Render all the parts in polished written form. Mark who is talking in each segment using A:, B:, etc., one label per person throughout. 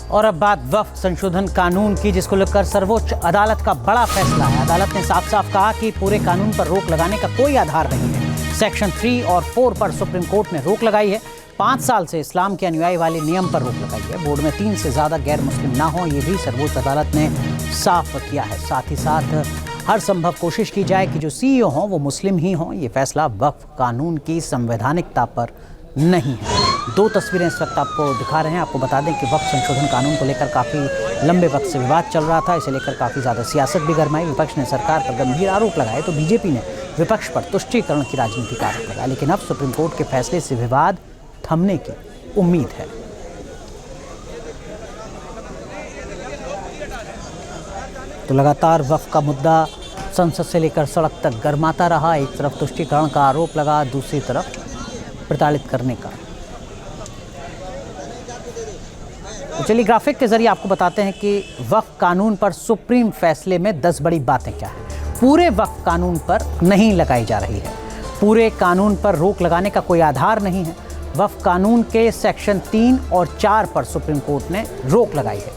A: और अब बात वक्फ संशोधन कानून की, जिसको लेकर सर्वोच्च अदालत का बड़ा फैसला है। अदालत ने साफ साफ कहा कि पूरे कानून पर रोक लगाने का कोई आधार नहीं है। सेक्शन 3 और 4 पर सुप्रीम कोर्ट ने रोक लगाई है। 5 साल से इस्लाम के अनुयायी वाले नियम पर रोक लगाई है। बोर्ड में 3 से ज़्यादा गैर मुस्लिम ना हो, ये भी सर्वोच्च अदालत ने साफ किया है। साथ ही साथ हर संभव कोशिश की जाए कि जो CEO हों वो मुस्लिम ही हों। ये फैसला वक्फ कानून की संवैधानिकता पर नहीं है। 2 तस्वीरें इस वक्त आपको दिखा रहे हैं। आपको बता दें कि वक्फ संशोधन कानून को लेकर काफ़ी लंबे वक्त से विवाद चल रहा था। इसे लेकर काफ़ी ज़्यादा सियासत भी गरमाई। विपक्ष ने सरकार पर गंभीर आरोप लगाए तो बीजेपी ने विपक्ष पर तुष्टीकरण की राजनीति का आरोप लगाया। लेकिन अब सुप्रीम कोर्ट के फैसले से विवाद थमने की उम्मीद है। तो लगातार वक्फ का मुद्दा संसद से लेकर सड़क तक गरमाता रहा। एक तरफ तुष्टीकरण का आरोप लगा, दूसरी तरफ प्रताड़ित करने का। तो चलिए ग्राफिक के जरिए आपको बताते हैं कि वक्फ कानून पर सुप्रीम फैसले में 10 बड़ी बातें क्या है। पूरे वक्फ कानून पर नहीं लगाई जा रही है। पूरे कानून पर रोक लगाने का कोई आधार नहीं है। वक्फ कानून के सेक्शन 3 और 4 पर सुप्रीम कोर्ट ने रोक लगाई है।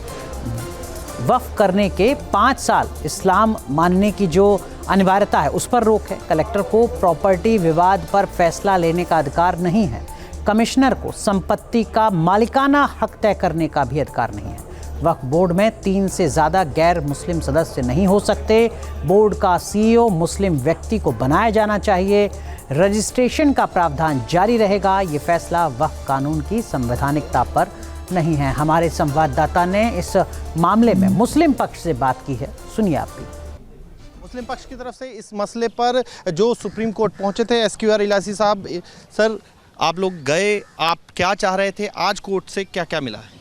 A: वक्फ करने के 5 साल इस्लाम मानने की जो अनिवार्यता है उस पर रोक है। कलेक्टर को प्रॉपर्टी विवाद पर फैसला लेने का अधिकार नहीं है। कमिश्नर को संपत्ति का मालिकाना हक तय करने का भी अधिकार नहीं है। वक्फ बोर्ड में 3 से ज़्यादा गैर मुस्लिम सदस्य नहीं हो सकते। बोर्ड का CEO मुस्लिम व्यक्ति को बनाया जाना चाहिए। रजिस्ट्रेशन का प्रावधान जारी रहेगा। ये फैसला वक्फ कानून की संवैधानिकता पर नहीं है। हमारे संवाददाता ने इस मामले में मुस्लिम पक्ष से बात की है, सुनिए आप भी।
B: मुस्लिम पक्ष की तरफ से इस मसले पर जो सुप्रीम कोर्ट पहुंचे थे SQR इलासी साहब, सर आप लोग गए, आप क्या चाह रहे थे, आज कोर्ट से क्या क्या मिला है?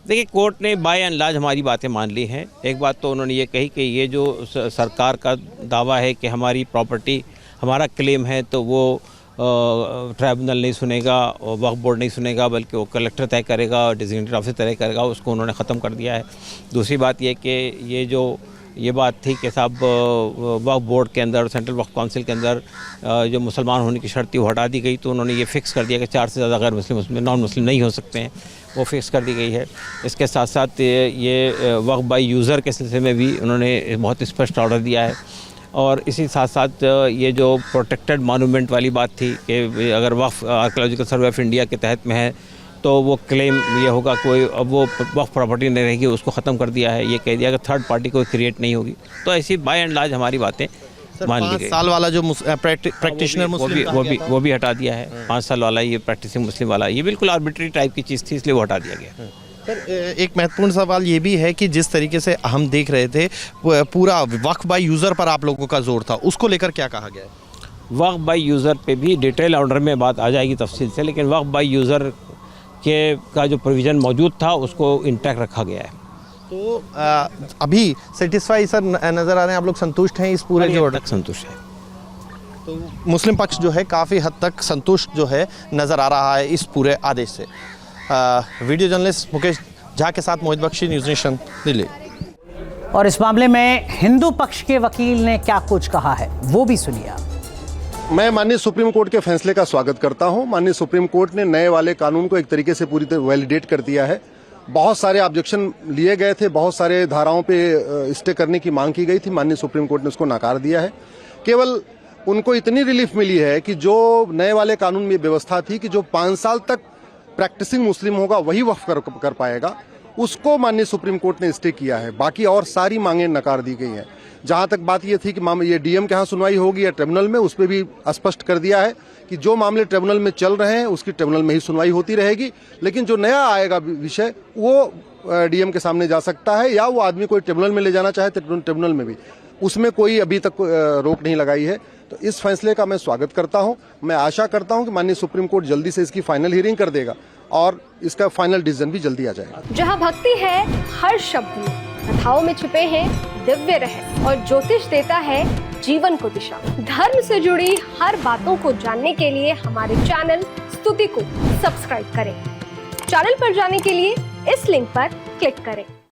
C: देखिए, कोर्ट ने बाय एंड लार्ज हमारी बातें मान ली हैं। एक बात तो उन्होंने ये कही कि ये जो सरकार का दावा है कि हमारी प्रॉपर्टी हमारा क्लेम है तो वो ट्राइब्यूनल नहीं सुनेगा और वक्फ बोर्ड नहीं सुनेगा, बल्कि वो कलेक्टर तय करेगा और डिजिग्नेटेड ऑफिसर तय करेगा, उसको उन्होंने ख़त्म कर दिया है। दूसरी बात ये कि ये बात थी कि साहब वक्फ बोर्ड के अंदर, सेंट्रल वक्फ काउंसिल के अंदर जो मुसलमान होने की शर्त थी वो हटा दी गई, तो उन्होंने ये फिक्स कर दिया कि 4 से ज़्यादा गैर मुस्लिम नॉन मुस्लिम नहीं हो सकते हैं, वो फिक्स कर दी गई है। इसके साथ साथ ये वक्फ बाय यूज़र के सिलसिले में भी उन्होंने बहुत स्पष्ट ऑर्डर दिया है। और इसी साथ साथ ये जो प्रोटेक्टेड मॉन्यूमेंट वाली बात थी कि अगर वक्फ आर्कियोलॉजिकल सर्वे ऑफ इंडिया के तहत में है तो वो क्लेम ये होगा, कोई अब वो वक्फ प्रॉपर्टी नहीं रहेगी, उसको ख़त्म कर दिया है। ये कह दिया कि थर्ड पार्टी कोई क्रिएट नहीं होगी। तो ऐसी बाय एंड लार्ज हमारी बातें मान ली गई।
B: 5 साल वाला जो प्रैक्टिशनर
C: वो भी हटा दिया है। 5 साल वाला ये प्रैक्टिसिंग मुस्लिम वाला, ये बिल्कुल आर्बिट्री टाइप की चीज़ थी, इसलिए वो हटा दिया गया।
B: सर एक महत्वपूर्ण सवाल ये भी है कि जिस तरीके से हम देख रहे थे पूरा वक्फ बाय यूज़र पर आप लोगों का जोर था, उसको लेकर क्या कहा गया है?
C: वक्फ बाय यूज़र पे भी डिटेल ऑर्डर में बात आ जाएगी तफसील से, लेकिन वक्फ बाय यूज़र का जो प्रोविज़न मौजूद था उसको इंटैक्ट रखा गया है।
B: तो अभी सेटिस्फाई सर नज़र आ रहे हैं, आप लोग संतुष्ट हैं इस पूरे जो ऑर्डर?
C: संतुष्ट है।
B: तो मुस्लिम पक्ष जो है काफ़ी हद तक संतुष्ट जो है नज़र आ रहा है इस पूरे आदेश से। वीडियो जर्नलिस्ट मुकेश झा के साथ मोहित बख्शी, न्यूज़ नेशन, दिल्ली।
A: और इस मामले में हिंदू पक्ष के वकील ने क्या कुछ कहा है वो भी सुनिए आप।
D: मैं माननीय सुप्रीम कोर्ट के फैसले का स्वागत करता हूं। माननीय सुप्रीम कोर्ट ने नए वाले कानून को एक तरीके से पूरी तरह वैलिडेट कर दिया है। बहुत सारे ऑब्जेक्शन लिए गए थे, बहुत सारे धाराओं पे स्टे करने की मांग की गई थी, माननीय सुप्रीम कोर्ट ने उसको नकार दिया है। केवल उनको इतनी रिलीफ मिली है कि जो नए वाले कानून में व्यवस्था थी कि जो 5 साल तक प्रैक्टिसिंग मुस्लिम होगा वही वक्फ कर पाएगा, उसको माननीय सुप्रीम कोर्ट ने स्टे किया है। बाकी और सारी मांगें नकार दी गई हैं। जहां तक बात ये थी कि ये DM के यहाँ सुनवाई होगी या ट्रिब्यूनल में, उस पर भी स्पष्ट कर दिया है कि जो मामले ट्रिब्यूनल में चल रहे हैं उसकी ट्रिब्यूनल में ही सुनवाई होती रहेगी। लेकिन जो नया आएगा विषय वो DM के सामने जा सकता है, या वो आदमी कोई ट्रिब्यूनल में ले जाना चाहे तो ट्रिब्यूनल में भी, उसमें कोई अभी तक रोक नहीं लगाई है। तो इस फैसले का मैं स्वागत करता हूं। मैं आशा करता हूं कि माननीय सुप्रीम कोर्ट जल्दी से इसकी फाइनल हियरिंग कर देगा और इसका फाइनल डिसीजन भी जल्दी आ जाएगा।
E: जहां भक्ति है हर शब्द में, कथाओं में छुपे हैं दिव्य रहस्य और ज्योतिष देता है जीवन को दिशा। धर्म से जुड़ी हर बातों को जानने के लिए हमारे चैनल स्तुति को सब्सक्राइब करें। चैनल पर जाने के लिए इस लिंक पर क्लिक करें।